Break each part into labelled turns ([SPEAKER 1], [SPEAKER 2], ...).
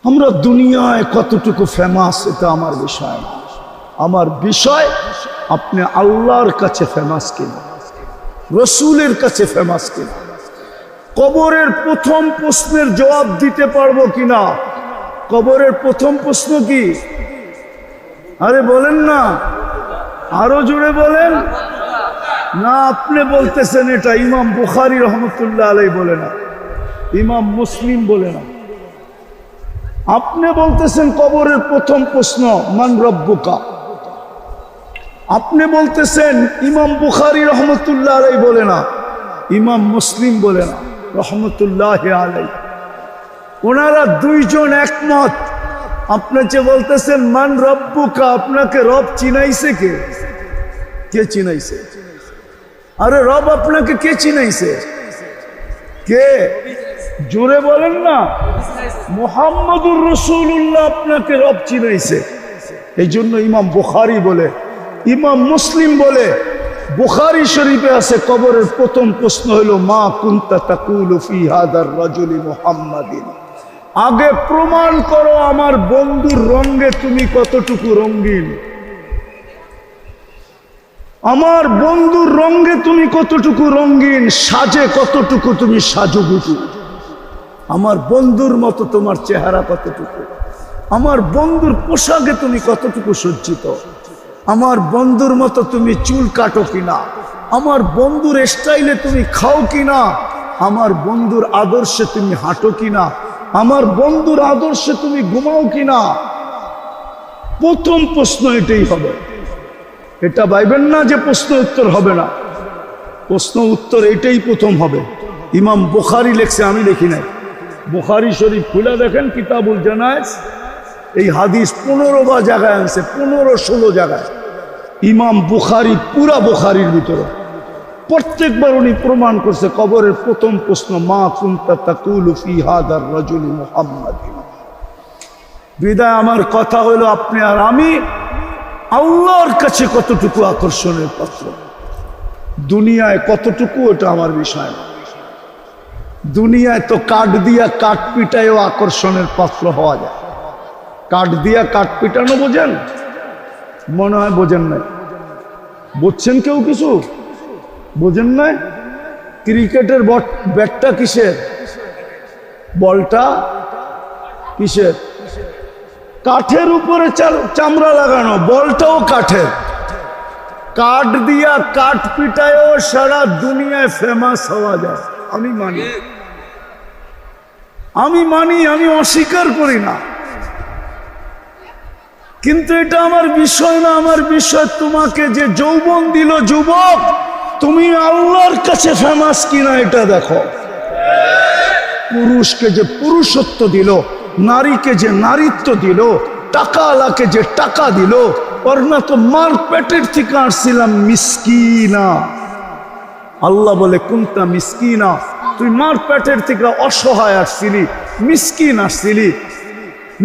[SPEAKER 1] আমরা দুনিয়ায় কতটুকু ফেমাস এটা আমার বিষয় না। আমার বিষয় আপনি আল্লাহর কাছে ফেমাস কিনা, রসুলের কাছে ফেমাস কিনা, কবরের প্রথম প্রশ্নের জবাব দিতে পারবো কিনা। কবরের প্রথম প্রশ্ন কি? আরে বলেন না, আরো জোরে বলেন না। আপনি বলতেছেন এটা ইমাম বুখারী রহমতুল্লাহ আলাইহি বলে না, ইমাম মুসলিম বলে না। আপনি বলতেছেন কবরের প্রথম প্রশ্ন মান রব্বুকা। আপনি বলতেছেন ইমাম বুখারী রহমতুল্লাহ আলাইহি বলে না, ইমাম মুসলিম বলে না রহমতুল্লাহ আলাইহি। ওনারা দুইজন একমত। আপনি যে বলতেছেন মান রব্বুকা, আপনাকে রব চিনাইছে কে? কে চিনাইছে? আরে রব আপনাকে কে চিনাইছে? কে? জোরে বলেন না। মুহাম্মদুর রাসূলুল্লাহ আপনাকে রব চিনাইছে। এই জন্য ইমাম বুখারী বলে, ইমাম মুসলিম বলে, বুখারী শরীফে আছে কবরের প্রথম প্রশ্ন হলো মা কুনতা তাকুলু ফি হাদার রাজুলি মুহাম্মাদিন। আগে প্রমাণ করো আমার বন্ধুর রঙে তুমি কতটুকু রঙিন, আমার বন্ধুর রঙে তুমি কতটুকু রঙিন, সাজে কতটুকু তুমি সাজুগুজু, আমার বন্ধুর মতো তোমার চেহারা কতটুকু, আমার বন্ধুর পোশাকে তুমি কতটুকু সজ্জিত, আমার বন্ধুর মতো তুমি চুল কাটো কিনা, আমার বন্ধুর স্টাইলে তুমি খাও কিনা, আমার বন্ধুর আদর্শে তুমি হাঁটো কিনা, আমার বন্ধুর আদর্শে তুমি ঘুমাও কিনা। প্রথম প্রশ্ন এটাই হবে। এটা ভাইবেন না যে প্রশ্ন উত্তর হবে না, প্রশ্ন উত্তর এটাই প্রথম হবে। ইমাম বুখারী লেখছে, আমি লিখি নাই। বুখারী শরীফ খুলে দেখেন কিতাবুল জানায়েজ, এই হাদিস 15 জায়গায় আনছে, 15-16 জায়গায়। ইমাম বুখারী পুরা বুখারীর ভিতরে প্রত্যেকবার উনি প্রমাণ করছে কবরের প্রথম প্রশ্ন মা কুনতা তাকুলু ফি হাদার রাজুলি মুহাম্মাদিন। বিদায় আমার কথা হলো আপনি আর আমি আল্লাহর কাছে কতটুকু আকর্ষণের পাত্র, দুনিয়ায় কতটুকু ওটা আমার বিষয় না। দুনিয়ায় তো কাঠ দিয়া কাঠ পিটায়ও আকর্ষণের পাত্র হওয়া যায়। কাঠ দিয়া কাঠ পিটানো বোঝেন? মনে হয় বোঝেন নাই। বুঝছেন কেউ কিছু? বোঝেন নাই? ক্রিকেটের ব্যাটটা কিসের? বলটা কিসের? কাঠের উপরে চামড়া লাগানো, বলটাও কাঠের। কাঠ দিয়া কাঠ পিটায়ও সারা দুনিয়ায় ফেমাস হওয়া যায়। আমি মানি, আমি মানি, আমি অস্বীকার করি না। কিন্তু এটা আমার বিষয় না। আমার বিষয় তোমাকে যে যৌবন দিল যুবক, তুমি আল্লাহর কাছে ফেমাস কিনা এটা দেখো। পুরুষকে যে পুরুষত্ব দিল, নারীকে যে নারীত্ব দিল, টাকা আলাকে যে টাকা দিল, ওর না তো মার পেটের থেকে আসছিলাম মিসকিনা। আল্লাহ বলে কুনতা মিসকিনা, তুই মার পেটের থেকে অসহায় আসছিলি, মিসকিন আসছিলি,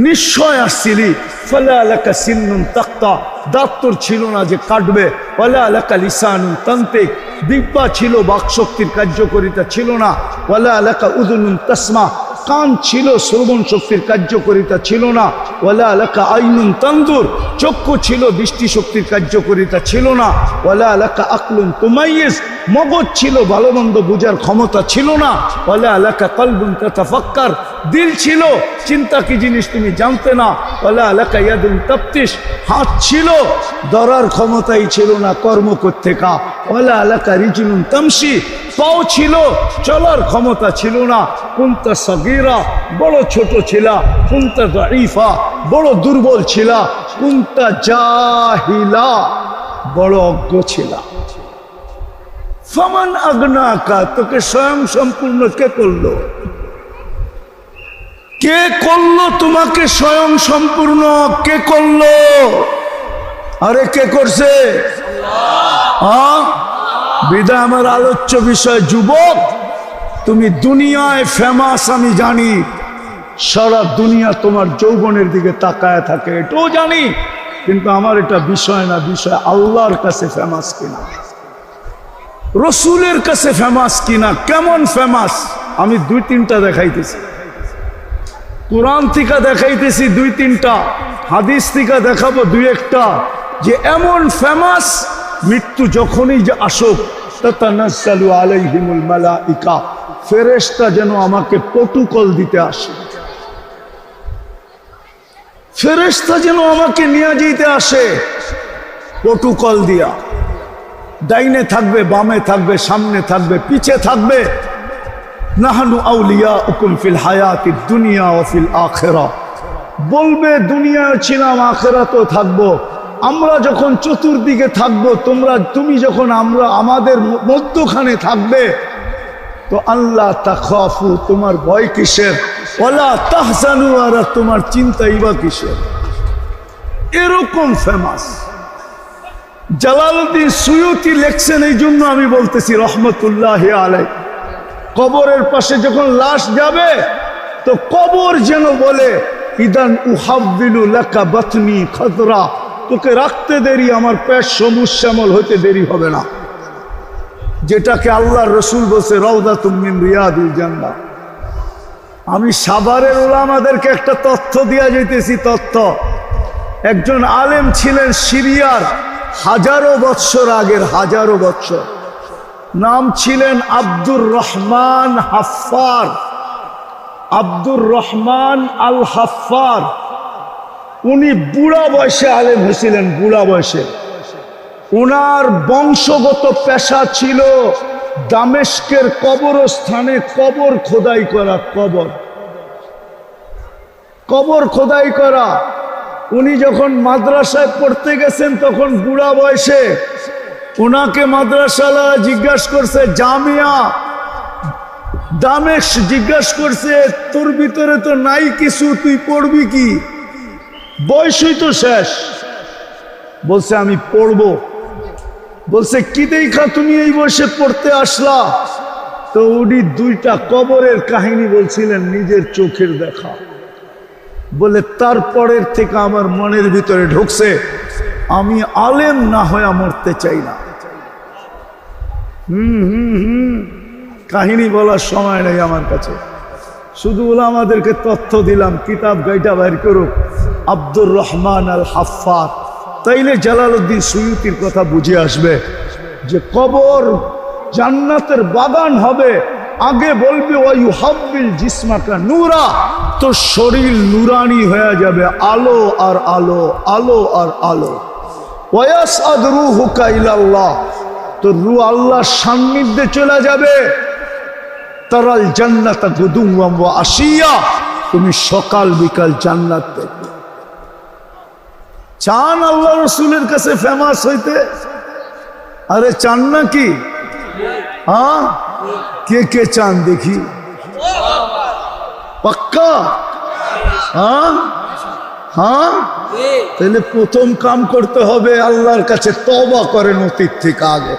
[SPEAKER 1] নিশ্চয় আসছিলি। ফালা লাকা সিন্নুন তাক্তা, দাঁত তোর ছিল না যে কাটবে। ওয়ালা লাকা লিসানুন তান্তিক, দিব্যা ছিল, বাকশক্তির কার্যকারিতা ছিল না। ওয়ালা লাকা উযুনুন তাসমা, কান ছিল, শ্রবণ শক্তির কার্যকারিতা ছিল না। ওয়ালা লাকা আইনুন তানদুর, চক্ষু ছিল, দৃষ্টি শক্তির কার্যকারিতা ছিল না। ওয়ালা লাকা আকলুন তুমাইয়িজ, মগজ ছিল, ভালো মন্দ বোঝার ক্ষমতা ছিল না। ওয়ালা লাকা কলবুন তাতাফাক্কার, দিল ছিল, চিন্তা কি জিনিস তুমি জানতে না। ওয়ালা লাকা ইয়াদুন তাফতিশ, হাত ছিল, ধরার ক্ষমতাই ছিল না কর্ম করতে কা। ওয়ালা লাকা রিজলুন তামশি, পাও ছিল, চলার ক্ষমতা ছিল না। কুনতা সগীরা, বড় ছোট ছিলা। কুনতা দাঈফা, বড় দুর্বল ছিলা। কুনতা জাহিলা, বড় অজ্ঞ ছিলা। ফামান আগনাকা, তোকে স্বয়ং সম্পূর্ণ কে করলো? কে করলো তোমাকে স্বয়ং সম্পূর্ণ? কে করলো? আরে কে করছে? হ্যাঁ, বিদায় আমার আলোচ্য বিষয় যুবক, তুমি দুনিয়ায় ফেমাস আমি জানি, সারা দুনিয়া তোমার যৌবনের দিকে তাকায় থাকে এটাও জানি, কিন্তু আমার এটা বিষয় না। বিষয় আল্লাহর কাছে ফেমাস কিনা, রসুলের কাছে ফেমাস কিনা। কেমন ফেমাস আমি 2-3টা দেখাইতেছি। কোরআন থেকে দেখাইতেছি দুই তিনটা, হাদিস থেকে দেখাবো দুই একটা, যে এমন ফেমাস মৃত্যু যখনই যে আসুক তাতানাজ্জালু আলাইহিমুল মালাইকা, ফেরেশতা যেন আমাকে প্রটোকল দিতে আসে, ফেরেশতা যেন আমাকে নিয়ে যেতে আসে প্রটোকল দিয়া। ডাইনে থাকবে, বামে থাকবে, সামনে থাকবে, পিছে থাকবে। নাহনু আউলিয়াউকুম ফিল হায়াতিদ দুনিয়া ওয়া ফিল আখিরাহ, বলবে দুনিয়ায় ছিলাম, আখিরাতেও থাকবো। আমরা যখন চতুর্দিকে থাকবো, তুমি যখন আমাদের মধ্যখানে থাকবে, তো আল্লাহ তাখাফু, তোমার ভয় কিসের, ওয়ালা তাহজানু, আর তোমার চিন্তাই বা কিসের। এরকম ফেমাস জালালউদ্দিন সুয়ুতি লেখছেন। এই জন্য আমি বলতেছি রহমতুল্লাহি আলাইহি, কবরের পাশে যখন লাশ যাবে তো কবর যেন বলে ইদান উহাব্বিলু লাকা বাতনি খাদরা, তোকে রাখতে দেরি, আমার পেট সবুজ শ্যামল হইতে দেরি হবে না। যেটাকে আল্লাহর রসুল বলছে রাউদাতুম মিন রিয়াদিল জান্নাহ। আমি সাভারের উলামাদেরকে একটা তথ্য দিয়া যাইতেছি। তথ্য, একজন আলেম ছিলেন সিরিয়ার, হাজারো বৎসর আগের, হাজারো বৎসর। নাম ছিলেন আব্দুর রহমান হাফফার, আব্দুর রহমান আল হাফফার। উনি বুড়া বয়সে আলেম হয়েছিলেন, বুড়া বয়সে। উনার বংশগত পেশা ছিল দামেস্কের কবরস্থানে কবর খোদাই করা, কবর খোদাই করা। উনি যখন মাদ্রাসায় পড়তে গেছেন তখন বুড়া বয়সে, উনাকে মাদ্রাসালা জিজ্ঞাসা করছে, জামিয়া দামেস্ক জিজ্ঞাসা করছে, তোর ভিতরে তো নাই কিছু, তুই পড়বি কি? বয়সই তো শেষ। বলছে আমি পড়বো। বলছে কি দেখা তুমি এই বয়সে পড়তে আসলা? তো উনি দুইটা কবরের কাহিনী বলছিলেন, নিজের চোখের দেখা। বলে তারপরের থেকে আমার মনের ভিতরে ঢুকছে, আমি আলেম না হয়ে মরতে চাই না। কাহিনী বলার সময় নেই আমার কাছে, শুধু আমাদেরকে তথ্য দিলাম। কিতাব গাইটা বাইর করুক আব্দুর রহমান আল হাফফার, তাইলে জালালউদ্দিন সুয়ুতির কথা বুঝে আসবে যে কবর জান্নাতের বাগান হবে। আগে বলবে ওয়ায়ুহাব্বিল জিসমাকা নূরা, তো শরীর নুরানি হয়ে যাবে, আলো আর আলো, আলো আর আলো। ওয়ায়াসআদ রূহুকা ইলাল্লাহ, তো রূহ আল্লাহর সান্নিধ্যে চলে যাবে। তারাল জান্নাতা গুদুওয়াম ওয়া আশিয়া, তুমি সকাল বিকাল জান্নাত দেখবে। চান আল্লাহ রসুলের কাছে ফেমাস হইতে? আরে চান নাকি? হ্যাঁ, কে কে চান দেখি? পাক্কা? হ্যাঁ হ্যাঁ, তাহলে প্রথম কাম করতে হবে আল্লাহর কাছে তওবা করেন অতীত থেকে। আগে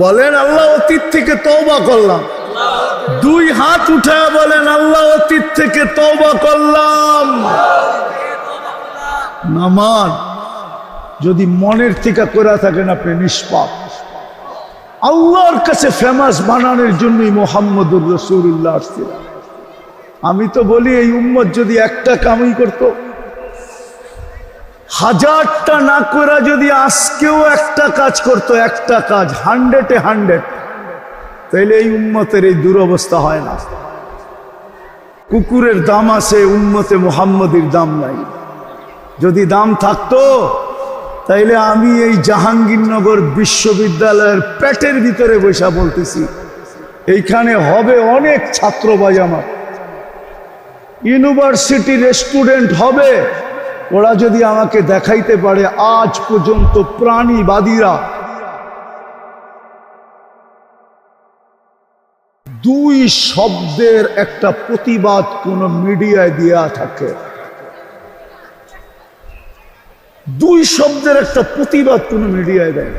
[SPEAKER 1] বলেন আল্লাহ অতীত থেকে তওবা করলাম। দুই হাত উঠায় বলেন আল্লাহ অতীত থেকে তওবা করলাম। নামান যদি মনের থেকে করে থাকেন আপনি নিষ্পাপ। আল্লাহর কাছে ফেমাস বানানোর জন্যই মুহাম্মদুর রাসূলুল্লাহ আসছিলেন। আমি তো বলি এই উম্মত যদি একটা কামই করতো, হাজারটা না করে যদি আজকেও একটা কাজ করতো, একটা কাজ 100-এ 100, তাইলে এই উম্মতের এই দুরবস্থা হয় না। কুকুরের দাম আছে, উম্মতে মুহাম্মদীর দাম নাই। যদি দাম থাকতো তাইলে আমি এই জাহাঙ্গীরনগর বিশ্ববিদ্যালয়ের পেটের ভিতরে বসে বলতেছি, এইখানে হবে অনেক ছাত্র বাজামাত, ইউনিভার্সিটির স্টুডেন্ট হবে। ওরা যদি আমাকে দেখাইতে পারে আজ পর্যন্ত প্রাণীবাদীরা দুই শব্দের একটা প্রতিবাদ কোন মিডিয়ায় দেয়া থাকে, দুই শব্দের একটা প্রতিবাদ কোন মিডিয়ায় দেয়,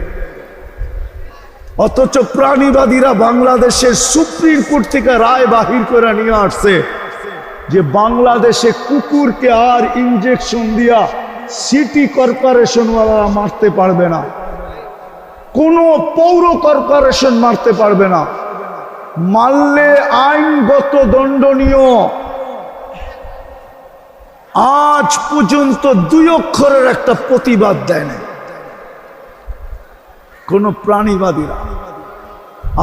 [SPEAKER 1] অথচ প্রাণীবাদীরা বাংলাদেশের সুপ্রিম কোর্ট থেকে রায় বাহির করে নিয়ে আসছে যে বাংলাদেশে কুকুরকে আর ইনজেকশন দিয়া সিটি কর্পোরেশন ওয়ালারা মারতে পারবে না, কোন পৌর কর্পোরেশন মারতে পারবে না। মারলে আইনগত দণ্ডনীয়। আজ পর্যন্ত 2 অক্ষরের একটা প্রতিবাদ দেয় না কোন প্রাণীবাদীরা।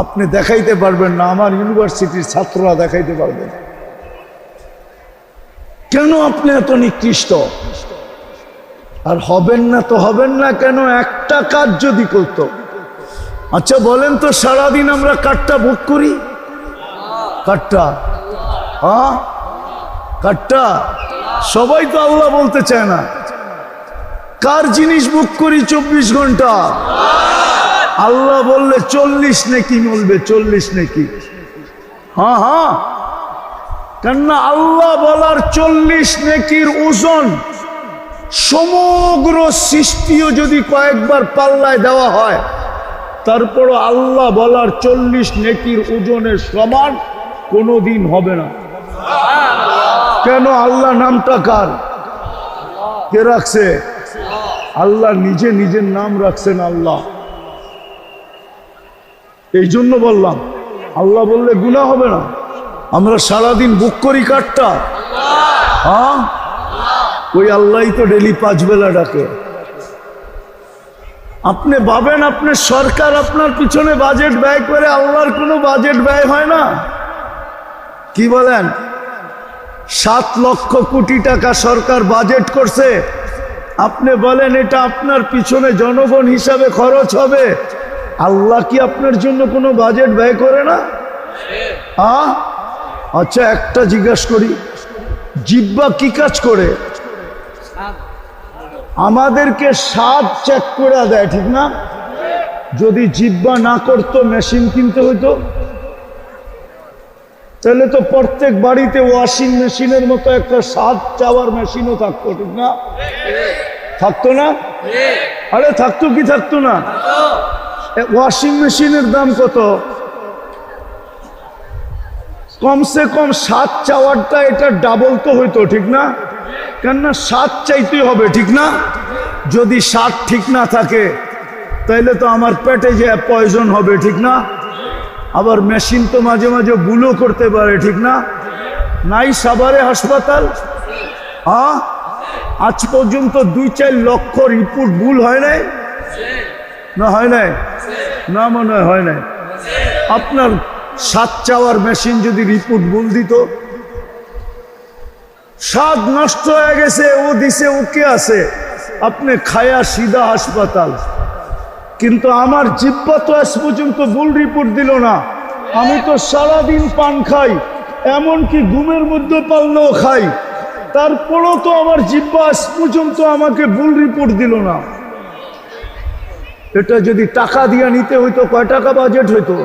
[SPEAKER 1] আপনি দেখাইতে পারবেন না, আমার ইউনিভার্সিটির ছাত্ররা দেখাইতে পারবেন। কেন আপনি এত নিকৃষ্ট? আর হবেন না তো হবেন না কেন? একটা কাজ যদি করতো। আচ্ছা বলেন তো, সারাদিন আমরা কাঠটা ভোগ করি? কাঠটা, হ্যাঁ কাঠটা সবাই তো আল্লাহ বলতে চায় না। কার জিনিস ভোগ করি 24 ঘন্টা? আল্লাহ বললে 40 নেকি বলবে, 40 নেকি। হ্যাঁ হ্যাঁ, কেননা আল্লাহ বলার 40 নেকির ওজন সমগ্র সৃষ্টিও যদি কয়েকবার পাল্লায় দেওয়া হয়, তারপরও আল্লাহ বলার 40 নেকির ওজনের সমান কোনোদিন হবে না। কেন? আল্লাহ নামটা কার? কে রাখছে? আল্লাহ নিজে নিজের নাম রাখছেন আল্লাহ। এই জন্য বললাম, আল্লাহ বললে গুনাহ হবে না। আমরা সারাদিন বুক করি কাঠটা, হ্যাঁ ওই আল্লাহই তো ডেলি 5 বেলা ডাকে। আপনি ভাবেন আপনি সরকার আপনার পিছনে বাজেট ব্যয় করে, আল্লাহর কোনো বাজেট ব্যয় হয় না? কি বলেন? 7 লক্ষ কোটি টাকা সরকার বাজেট করছে। আপনি বলেন এটা আপনার পিছনে জনগণ হিসাবে খরচ হবে, আল্লাহ কি আপনার জন্য কোনো বাজেট ব্যয় করে না? আচ্ছা একটা জিজ্ঞাসা করি, জিহ্বা কি কাজ করে? আমাদেরকে স্বাদ চেক করে দেয়, ঠিক না? যদি জিহ্বা না করতো মেশিন কিনতে হইতো, তাহলে তো প্রত্যেক বাড়িতে ওয়াশিং মেশিনের মতো একটা স্বাদ চাওয়ার মেশিনও থাকতো, ঠিক না? থাকতো না? আরে থাকতো কি থাকতো না? ওয়াশিং মেশিনের দাম কত? কমসে কম স্বাদ চাওয়ারটা এটা ডাবল তো হইতো, ঠিক না? কেননা স্বাদ চাইতে হবে, ঠিক না? যদি স্বাদ ঠিক না থাকে তাইলে তো আমার পেটে যে পয়জন হবে, ঠিক না? আবার মেশিন তো মাঝে মাঝে ভুলও করতে পারে, ঠিক না? নাই সাভারে হাসপাতাল, আজ পর্যন্ত 2-4 লক্ষ রিপোর্ট ভুল হয় নাই না? হয় নাই না? মনে হয় নাই। আপনার স্বাদ চাওয়ার মেশিন যদি রিপোর্ট ভুল দিত, স্বাদ নষ্ট হয়ে গেছে, ও দিছে, ওকে আছে, আপনি খায়া সিধা হাসপাতাল। কিন্তু আমার জিহ্বা তো আজ পর্যন্ত ভুল রিপোর্ট দিল না। আমি তো সারাদিন পান খাই, এমনকি ঘুমের মধ্যে পালনাও খাই, তারপরও তো আমার জিহ্বা আজ পর্যন্ত আমাকে ভুল রিপোর্ট দিল না। এটা যদি টাকা দিয়ে নিতে হইতো, কয় টাকা বাজেট হইতো?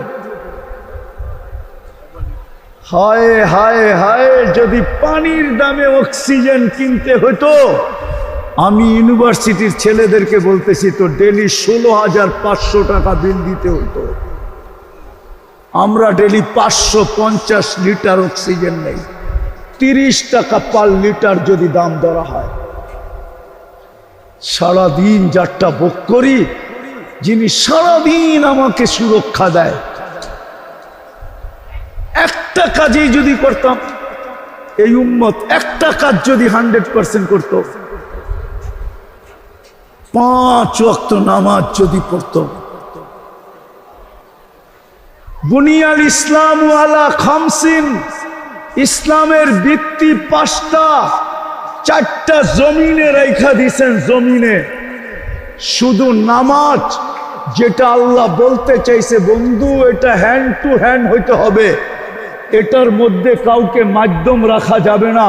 [SPEAKER 1] হায় হায় হায়, যদি পানির দামে অক্সিজেন কিনতে হইতো, আমি ইউনিভার্সিটির ছেলেদেরকে বলতেছি তো ডেলি 16,500 টাকা বিল দিতে হইতো। আমরা ডেলি 550 লিটার অক্সিজেন নেই, 30 টাকা পার লিটার যদি দাম ধরা হয়। সারাদিন যারটা ভোগ করি, যিনি সারাদিন আমাকে সুরক্ষা দেয়, একটা কাজেই যদি করতাম, এই উম্মত একটা কাজ যদি 100% করত, 5 ওয়াক্ত নামাজ যদি পড়ত, বুনিয়াল ইসলাম আলা খামসিন, ইসলামের ভিত্তি 5টা, 4টা জমিনে রেখা দিয়েছেন। জমিনে শুধু নামাজ, যেটা আল্লাহ বলতে চাইছে বন্ধু এটা হ্যান্ড টু হ্যান্ড হইতে হবে, এটার মধ্যে কাউকে মাধ্যম রাখা যাবে না।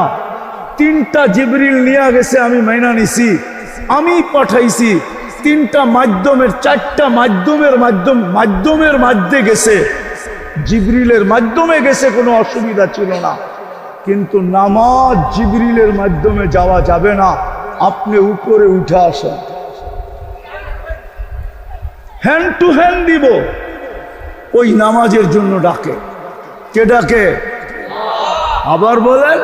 [SPEAKER 1] 3টা জিবরিল নিয়ে গেছে, আমি মাইনা নিছি, আমি পাঠাইছি। 3টা মাধ্যমের, 4টা মাধ্যমের মাধ্যমে গেছে, জিবরিলের মাধ্যমে গেছে, কোনো অসুবিধা ছিল না। কিন্তু নামাজ জিবরিলের মাধ্যমে যাওয়া যাবে না। আপনি উপরে উঠে আসেন, হ্যান্ড টু হ্যান্ড দিব। ওই নামাজের জন্য ডাকে, কে ডাকে? আবার বলেন,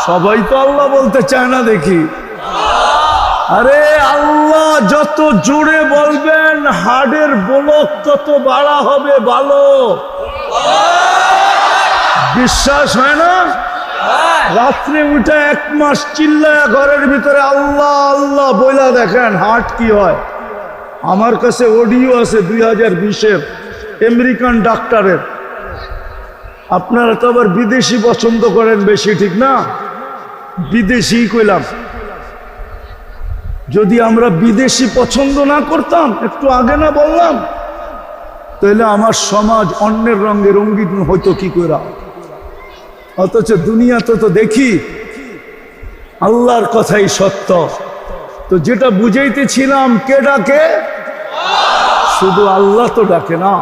[SPEAKER 1] সবাই তো আল্লাহ বলতে চায় না দেখি। আরে আল্লাহ যত জোরে বলবেন, হাড়ের ব্লক তত বাড়া হবে। ভালো বিশ্বাস হয় না? রাত্রে উঠে 1 মাস চিল্লায়া ঘরের ভিতরে আল্লাহ আল্লাহ বইলা দেখেন হার্ট কি হয়। আমার কাছে অডিও আছে 2020-এর আমেরিকান ডাক্তারের। আপনারা তো আবার বিদেশি পছন্দ করেন বেশি, ঠিক না? বিদেশি কইলাম। যদি আমরা বিদেশি পছন্দ না করতাম, একটু আগে না বললাম, তাহলে আমার সমাজ অন্যের রঙে রঙিন হইতো কি করে। অথচ দুনিয়াতে তো দেখি আল্লাহর কথাই সত্য। তো যেটা বুঝাইতেছিলাম, কে ডাকে? শুধু আল্লাহ তো ডাকে না,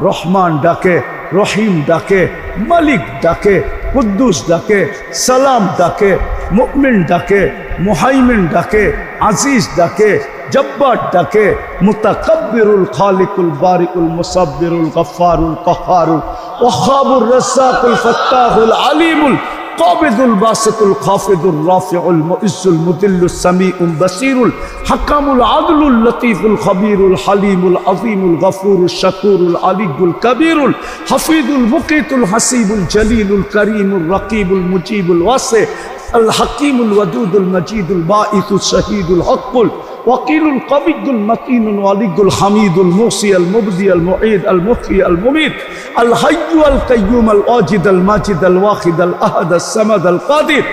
[SPEAKER 1] রহমান ডাকে, রহিম ডাকে, মালিক ডাকে, কুদ্দুস ডাকে, সালাম ডাকে, মুমিন ডাকে, মুহাইমিন ডাকে, আজিজ ডাকে, জব্বার ডাকে, মুতাকাব্বিরুল খালিকুল বারিকুল মুসাব্বিরুল গফফারুল কহ্হারুল ওয়াহাবুর রাজ্জাকুল ফাত্তাহুল আলিমুল কাবিদুল বাসিতুল খাফিদুর রাফিউল মুইজ্জুল মুদিল্লুস সামিউল বাসিরুল হাকামুল আদলুল লতীফুল খবীরুল হালিমুল আযীমুল গফুরুল শাকুরুল আলিয়ুল কবীরুল হাফিজুল মুকিতুল হাসিবুল জলিলুল করিমুল রকিবুল মুজিবুল ওয়াসি আল হাকিমুল ওয়াদুদুল মজিদুল বাঈসুল শহীদুল হকুল وقيل القبيض المتين الولي الحميد الموصي المبدي المعيد المحيي المميت الحي القيوم الواجد الماجد الواحد الأحد الصمد القادر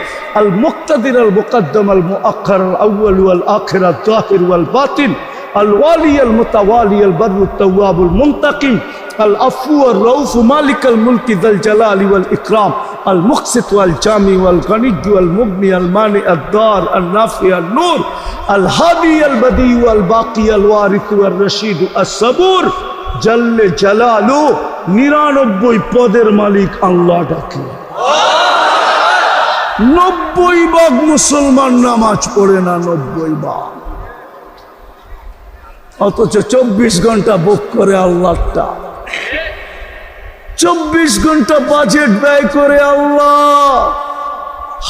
[SPEAKER 1] المقتدر المقدم المؤخر الأول والآخر الظاهر والباطن الوالي المتوالي البر التواب المنتقم العفو الرؤوف مالك الملك ذا الجلال والإكرام المقسط والجامع والغني والمغني المانع الدار النافع النور الهادي البديع والباقي الوارث والرشيد الصبور جل جلاله 99 পদের মালিক আল্লাহ ডাকে। 90 ভাগ মুসলমান নামাজ পড়ে না, 90 ভাগ। অথচ 24 ঘন্টা বুক করে আল্লাহটা, 24 ঘন্টা বাজেট ব্যয় করে আল্লাহ।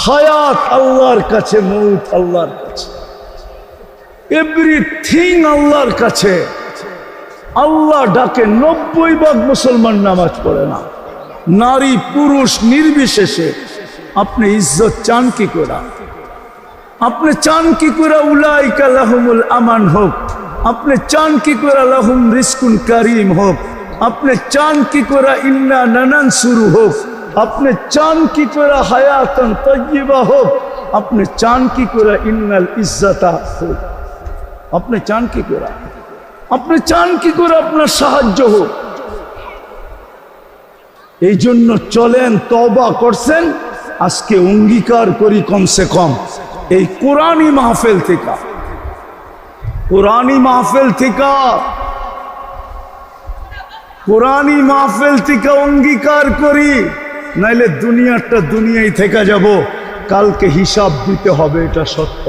[SPEAKER 1] হায়াত আল্লাহর কাছে, মৌত আল্লাহর কাছে, এভরিথিং আল্লাহর কাছে। আল্লাহ ডাকে, 90 ভাগ মুসলমান নামাজ পড়ে না। নারী পুরুষ নির্বিশেষে। আপনি ইজ্জত চান কি করে? আপনি চান কি করে উলাইকা লাহুমুল আমান হোক? আপনি চান কি করে লাহুম রিজকুন কারীম হোক? আপনি চান কি করে ইন্না নানানসুরু হোক? আপনি চান কি করে হায়াতান তাইয়্যিবা হোক? আপনি চান কি করে ইন্নাল ইজ্জাতা হোক? আপনি চান কি করে? আপনি চান কি করে আপনার সাহায্য হোক? এই জন্য চলেন, তওবা করছেন, আজকে অঙ্গীকার করি কমসে কম এই কোরআনী মাহফিল থেকে, কোরআনী মাহফিল থেকে, কোরআনী মাহফিল থেকে অঙ্গীকার করি, নাইলে দুনিয়াটা দুনিয়ায় থেকে যাব, কালকে হিসাব দিতে হবে। এটা সত্য।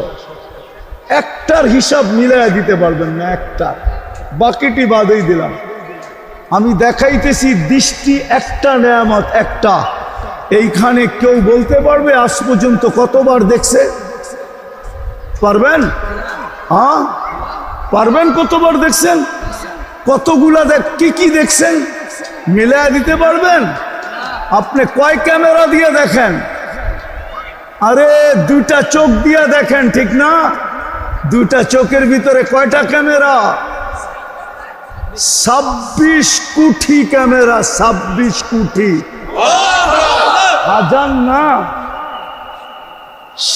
[SPEAKER 1] একটার হিসাব মিলাই দিতে পারবেন না, একটা, বাকিটি বাদেই দিলাম। আমি দেখাইতেছি দৃষ্টি একটা নেয়ামত, একটা। এইখানে কেউ বলতে পারবে আজ পর্যন্ত কতবার দেখছে? পারবেন? হ্যাঁ পারবেন? কতবার দেখছেন? কতগুলা কি কি দেখছেন? মিলাই দিতে পারবেন? আপনি কয় ক্যামেরা দিয়ে দেখেন? আরে 2টা চোখ দিয়ে দেখেন, ঠিক না? 2টা চোখের ভিতরে কয়টা ক্যামেরা? 26 কোটি ক্যামেরা। 26 কোটি, হাজার না,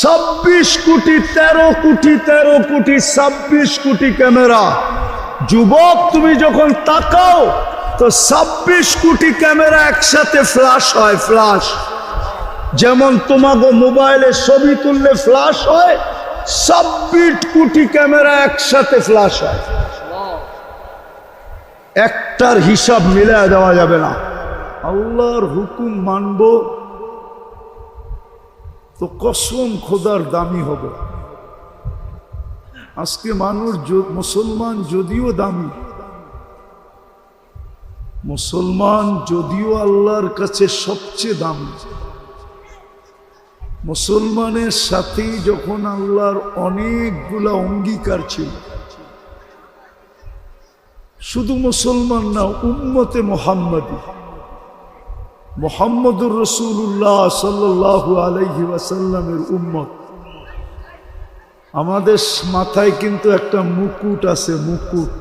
[SPEAKER 1] 26 কোটি, 13 কোটি, 13 কোটি, 26 কোটি ক্যামেরা। যুবক, তুমি যখন তাকাও তো 26 কোটি ক্যামেরা একসাথে ফ্ল্যাশ হয়। ফ্ল্যাশ যেমন তোমাকে মোবাইলে ছবি তুললে ফ্ল্যাশ হয়, 26 কোটি ক্যামেরা একসাথে ফ্ল্যাশ হয়। একটার হিসাব মিলায় দেওয়া যাবে না। আল্লাহর হুকুম মানব তো কসম খোদার দামি হবে। আজকে মানুষ, মুসলমান যদিও দামি, মুসলমান যদিও আল্লাহর কাছে সবচেয়ে দামি, মুসলমানের সাথেই যখন আল্লাহর অনেকগুলা অঙ্গীকার ছিল, শুধু মুসলমান না, উম্মতে মুহাম্মাদী মুহাম্মদুর রাসূলুল্লাহ সাল্লাল্লাহু আলাইহি ওয়াসাল্লামের উম্মত। আমাদের মাথায় কিন্তু একটা মুকুট আছে, মুকুট।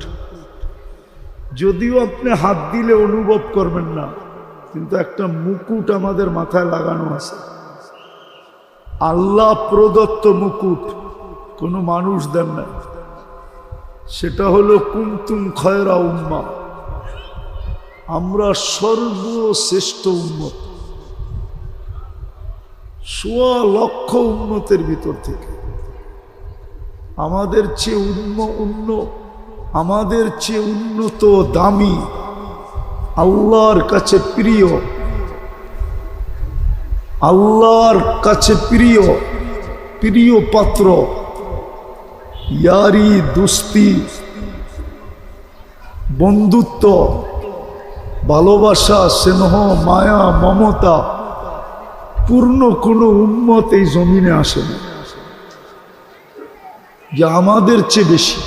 [SPEAKER 1] যদিও আপনি হাত দিলে অনুভব করবেন না, কিন্তু একটা মুকুট আমাদের মাথায় লাগানো আছে। আল্লাহ প্রদত্ত মুকুট, কোনো মানুষ দেন না। সেটা হলো কুনতুম খায়রা উম্মাহ, আমরা সর্বশ্রেষ্ঠ উম্মত। ১.৫ লক্ষ উম্মতের ভিতর থেকে আমাদের চেয়ে আমাদের চেয়ে উন্নত, দামি, আল্লাহর কাছে প্রিয়, আল্লাহর কাছে প্রিয় প্রিয় পাত্র, ইয়ারি, দোস্তি, বন্ধুত্ব, ভালোবাসা, স্নেহ, মায়া, মমতা পূর্ণ কোনো উম্মত এই জমিনে আসে না যে আমাদের চেয়ে বেশি।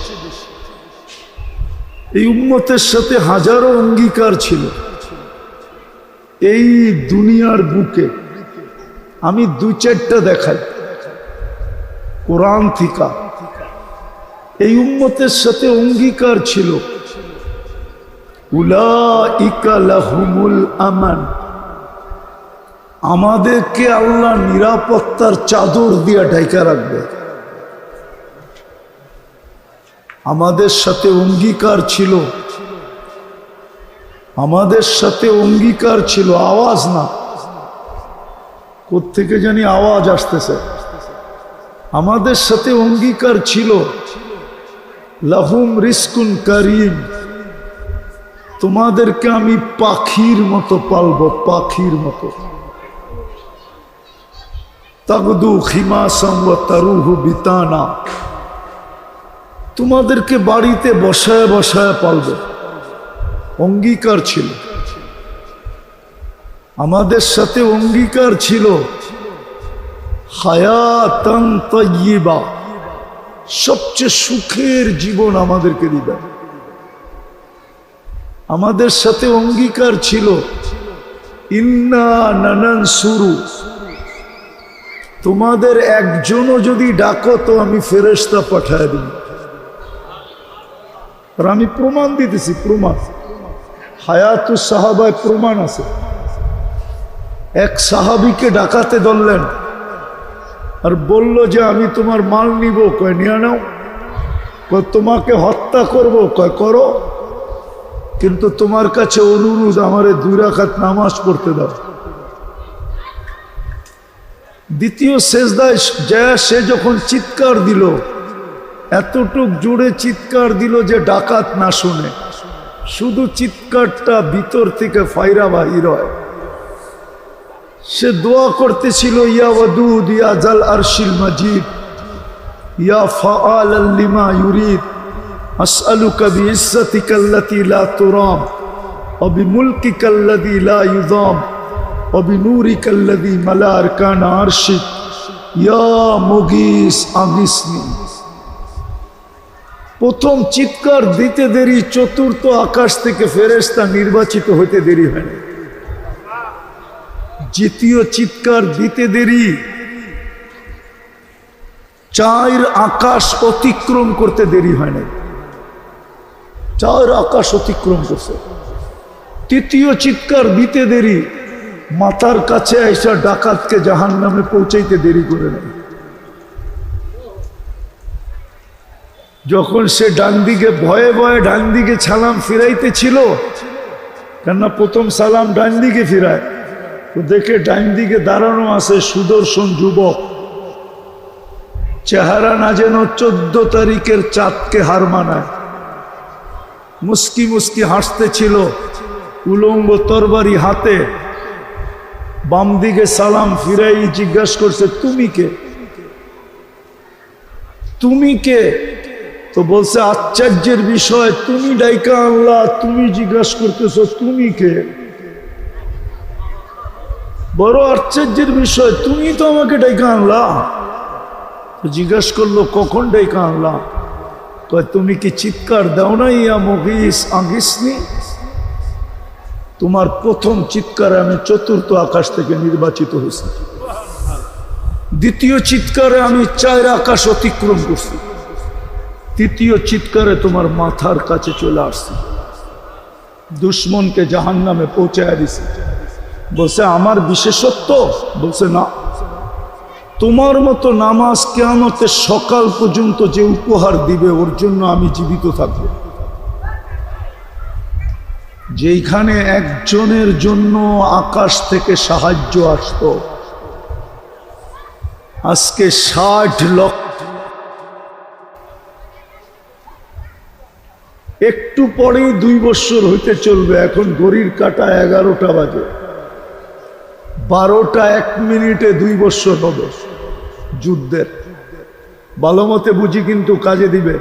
[SPEAKER 1] এই উম্মতের সাথে হাজারো অঙ্গীকার ছিল এই দুনিয়ার বুকে। আমি ২-৪টা দেখাই কোরআন থেকে। এই উম্মতের সাথে অঙ্গীকার ছিল, উলাইকা লাহুমুল আমান, আমাদেরকে আল্লাহ নিরাপত্তার চাদর দিয়া ঢাকা রাখবে। আমাদের সাথে অঙ্গীকার ছিল, আমাদের সাথে অঙ্গীকার ছিল, আওয়াজ না, কোত্থেকে জানি আওয়াজ আসতেছে। আমাদের সাথে অঙ্গীকার ছিল, লাহুম রিজকুন কারীম, তোমাদেরকে আমি পাখির মতো পালব, পাখির মতো। তাগদু খিমাসাম ওয়া তারুহু বিতানা, তোমাদেরকে বাড়িতে বসায় বসায় পালবে। অঙ্গীকার ছিল। আমাদের সাথে অঙ্গীকার ছিল, হায়াতান তাইয়্যিবা, সবচেয়ে সুখের জীবন আমাদেরকে দিবে। আমাদের সাথে অঙ্গীকার ছিল, ইন্না নানানসুরু, তোমাদের একজনও যদি ডাকো তো আমি ফেরেশতা পাঠায় দেব। আর আমি প্রমাণ দিতেছি, প্রমাণ হায়াতুস সাহাবায় প্রমাণ আছে। এক সাহাবীকে ডাকাতে ধরলেন আর বলল যে আমি তোমার মাল নিব। কয় নিয়ে নাও। কয় তোমাকে হত্যা করব। কয় করো, কিন্তু তোমার কাছে অনুরোধ, আমারে 2 রাকাত নামাজ পড়তে দাও। দ্বিতীয় সেজদায় যায় সে যখন চিৎকার দিল, এতটুক জোরে চিৎকার দিল যে ডাকাত না শুনে, শুধু চিৎকারটা ভিতর থেকে ফায়রা বাহির হয়। সে দোয়া করতেছিল, ইয়া ওয়াদুদ ইয়া জাল আরশিল মাজিদ ইয়া ফাআলাল লিমা ইউরিদ আসআলুকা বিইজ্জাতিকাল্লাতী লা তুরাম ওয়া বিমুলকিকাল্লাযী লা ইউযাম ওয়া বিনূরিকাল্লাযী মালা আরকান আরশিক ইয়া মুগীস আগিসনি। প্রথম চিৎকার দিতে দেরি, চতুর্থ আকাশ থেকে ফেরেশতা নির্বাচিত হইতে দেরি হয় না। দ্বিতীয় চিৎকার দিতে দেরি, 4 আকাশ অতিক্রম করতে দেরি হয় না। 4 আকাশ অতিক্রম করছে। তৃতীয় চিৎকার দিতে দেরি, মাথার কাছে এসে ডাকাতকে জাহান্নামে পৌঁছাইতে দেরি করে নেয়। যখন সে ডান দিকে ভয়ে ভয়ে ডান দিকে সালাম ফিরাইতেছিল, কেননা প্রথম সালাম ডান দিকে ফিরায়, তো দেখে ডান দিকে দাঁড়ানো আছে সুদর্শন যুবক, চেহারা না যেন 14 তারিখের চাঁদকে হার মানায়। মুস্কি মুস্কি হাসতেছিল, উলঙ্গ তরবারি হাতে। বাম দিকে সালাম ফিরাই জিজ্ঞাসা করছে, তুমি কে? তুমি কে? তো বলছে, আশ্চর্যের বিষয়, তুমি ডাইকা আল্লাহ, তুমি জিজ্ঞাসা করতেছো তুমি কে? বড় আশ্চর্যের বিষয়, তুমি তো আমাকে ডাইকা আনলা। জিজ্ঞাসা করলো, কখন ডাইকা আনলা? কয়, তুমি কি চিৎকার দাও না, ইয়া মুগীস আগিসনি? তোমার প্রথম চিৎকারে আমি চতুর্থ আকাশ থেকে নির্বাচিত হয়েছি, দ্বিতীয় চিৎকারে আমি 4 আকাশ অতিক্রম করছি, তৃতীয় চিৎকারে তোমার মাথার কাছে চলে আসছি, দুশ্মনকে জাহান্নামে পৌঁছায় দিছি। বলছে আমার বিশেষত্ব? বলছে না, তোমার মতো নামাজ কিয়ামতের সকাল পর্যন্ত যে উপহার দিবে ওর জন্য আমি জীবিত থাকব। যেখানে একজনের জন্য আকাশ থেকে সাহায্য আসত, আজকে 60 লক্ষ। একটু পরেই 2 বছর হইতে চলবে। এখন ঘড়ির কাঁটা 11টা বাজে, 12টা 1 মিনিটে 2 বছর হবে যুদ্ধের। ভালো মতে বুঝি, কিন্তু কাজে দিবে।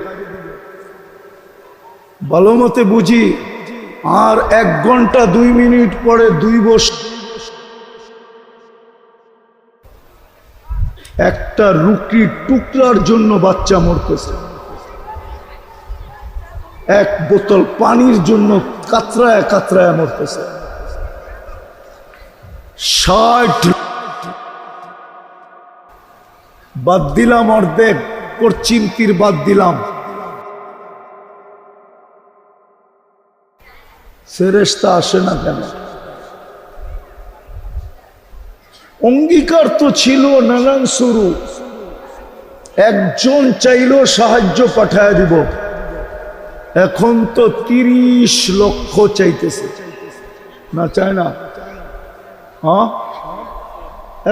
[SPEAKER 1] ভালো মতে বুঝি। আর 1 ঘন্টা 2 মিনিট পরে 2 বছর। একটা রুটির টুকরার জন্য বাচ্চা মরতেছে, 1 বোতল পানির জন্য কাতরায় কাতরায় মরতেছে। 60 বাদ দিলাম, অর্ধেক পশ্চিম তীর বাদ দিলাম, ফেরেশতা আসে না কেন? অঙ্গীকার তো ছিল নানান শুরু, একজন চাইলেও সাহায্য পাঠায় দিব। এখন তো 30 লক্ষ চাইতেছে, না চায় না? হ্যাঁ,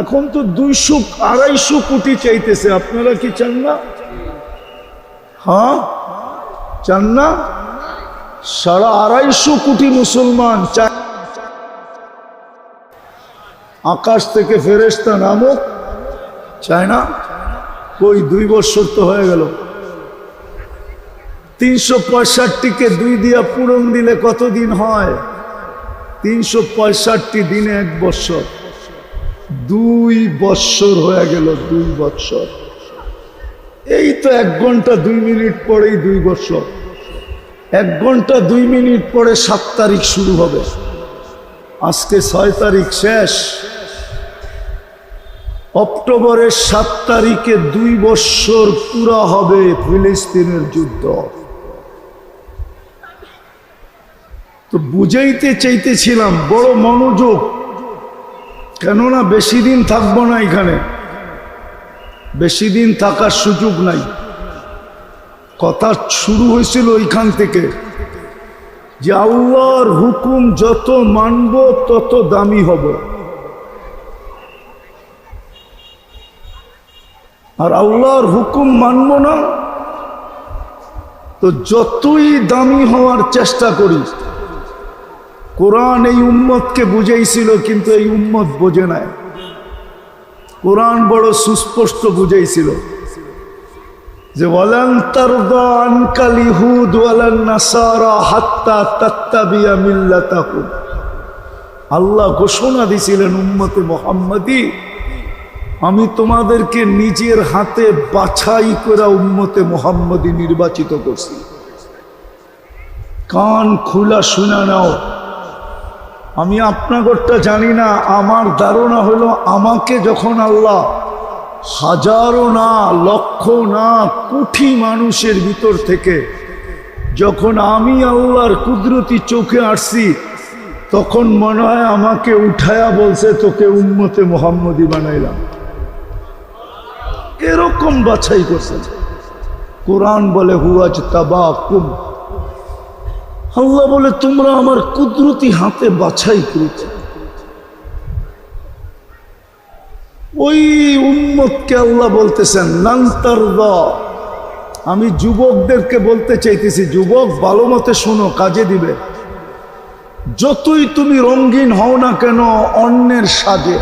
[SPEAKER 1] এখন তো 200-250 কোটি চাইতেছে। আপনারা কি চান না? হ্যাঁ, চান না? 250 কোটি মুসলমান চায় আকাশ থেকে ফেরেশতা নামক, চায় না? কই 2 বছর তো হয়ে গেল। 365কে 2 দিয়া পূরণ দিলে কত দিন হয়? 365 দিনে 1 বছর। 2 বছর হয়ে গেল, 2 বছর। এই তো 1 ঘন্টা 2 মিনিট পরেই 2 বছর। 1 ঘন্টা 2 মিনিট পরে 7 তারিখ শুরু হবে। আজকে 6 তারিখ শেষ। অক্টোবরের 7 তারিখে 2 বছর পুরা হবে ফিলিস্তিনের যুদ্ধ। তো বুঝাইতে চাইতেছিলাম, বড় মনোযোগ, কেননা বেশি দিন থাকবো না এখানে, বেশি দিন থাকার সুযোগ নাই। কথা শুরু হয়েছিল এখান থেকে যে আল্লাহর হুকুম যত মানব তত দামি হব, আর আল্লাহর হুকুম মানব না তো যতই দামি হওয়ার চেষ্টা করি। কোরআন এই উম্মতকে বুঝাইছিল, কিন্তু এই উম্মত বোঝে নাই। কোরআন বড় সুস্পষ্ট বুঝাইছিল যে ওয়ালান তারদা আনকাল ইহুদ ওয়ালান নাসারা হাত্তা তাত্তাবিয়া মিল্লাতাহুম। আল্লাহ ঘোষণা দিয়েছিলেন উম্মতে মুহাম্মাদি, আমি তোমাদেরকে নিজের হাতে বাছাই করে উম্মতে মুহাম্মাদি নির্বাচিত করছি। কান খোলা শুনে নাও। আমি আপনাদেরটা জানি না, আমার ধারণা হলো আমাকে যখন আল্লাহ হাজারো না, লক্ষ না, কোটি মানুষের ভিতর থেকে যখন আমি আল্লাহর কুদরতি চোখে আসছি, তখন মনে হয় আমাকে উঠায়া বলছে তোকে উম্মতে মুহাম্মদি বানাইলাম। এরকম বাছাই করছে। কোরআন বলে হুয়াজ তাবাকুম, আল্লাহ বলে তোমরা আমার কুদরতি হাতে বাছাই করেছে। ওই উম্মতকে আল্লাহ বলতেছেন লান তারদা। আমি যুবকদেরকে বলতে চাইতেছি, যুবক ভালো মতে শোনো, কাজে দিবে। যতই তুমি রঙিন হও না কেন অন্যের সাজে,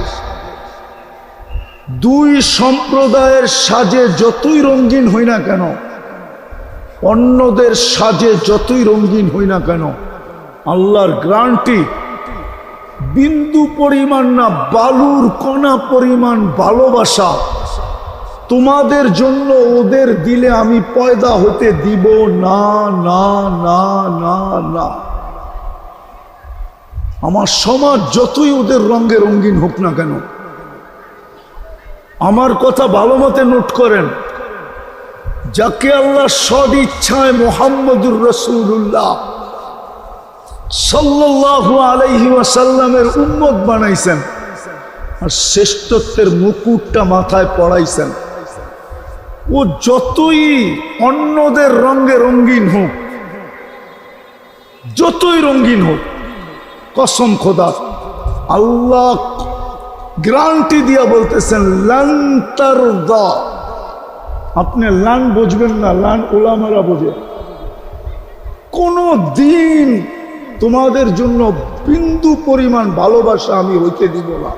[SPEAKER 1] 2 সম্প্রদায়ের সাজে যতই রঙিন হই না কেন, অন্যদের সাজে যতই রঙিন হই না কেন, আল্লাহর গ্যারান্টি বিন্দু পরিমাণ না, বালুর কণা পরিমাণ ভালোবাসা তোমাদের জন্য ওদের দিলে আমি পয়দা হতে দিব না, না, না, না, না। আমার সমাজ যতই ওদের রঙে রঙিন হোক না কেন, আমার কথা ভালো মতে নোট করেন, যাকে আল্লাহ সদ ইচ্ছায় মুহাম্মদুর রাসূলুল্লাহ সাল্লাল্লাহু আলাইহি ওয়াসাল্লামের উম্মত বানাইছেন আর শ্রেষ্ঠত্বের মুকুটটা মাথায় পড়াইছেন, ও যতই অন্যদের রঙে রঙিন হোক, যতই রঙিন হোক, কসম খোদা আল্লাহ গ্যারান্টি দিয়া বলতেছেন লান তারদা। আপনি লান বুঝবেন না, লান ওলামারা বোঝে। কোন দিন তোমাদের জন্য বিন্দু পরিমাণ ভালোবাসা আমি হইতে দিব না।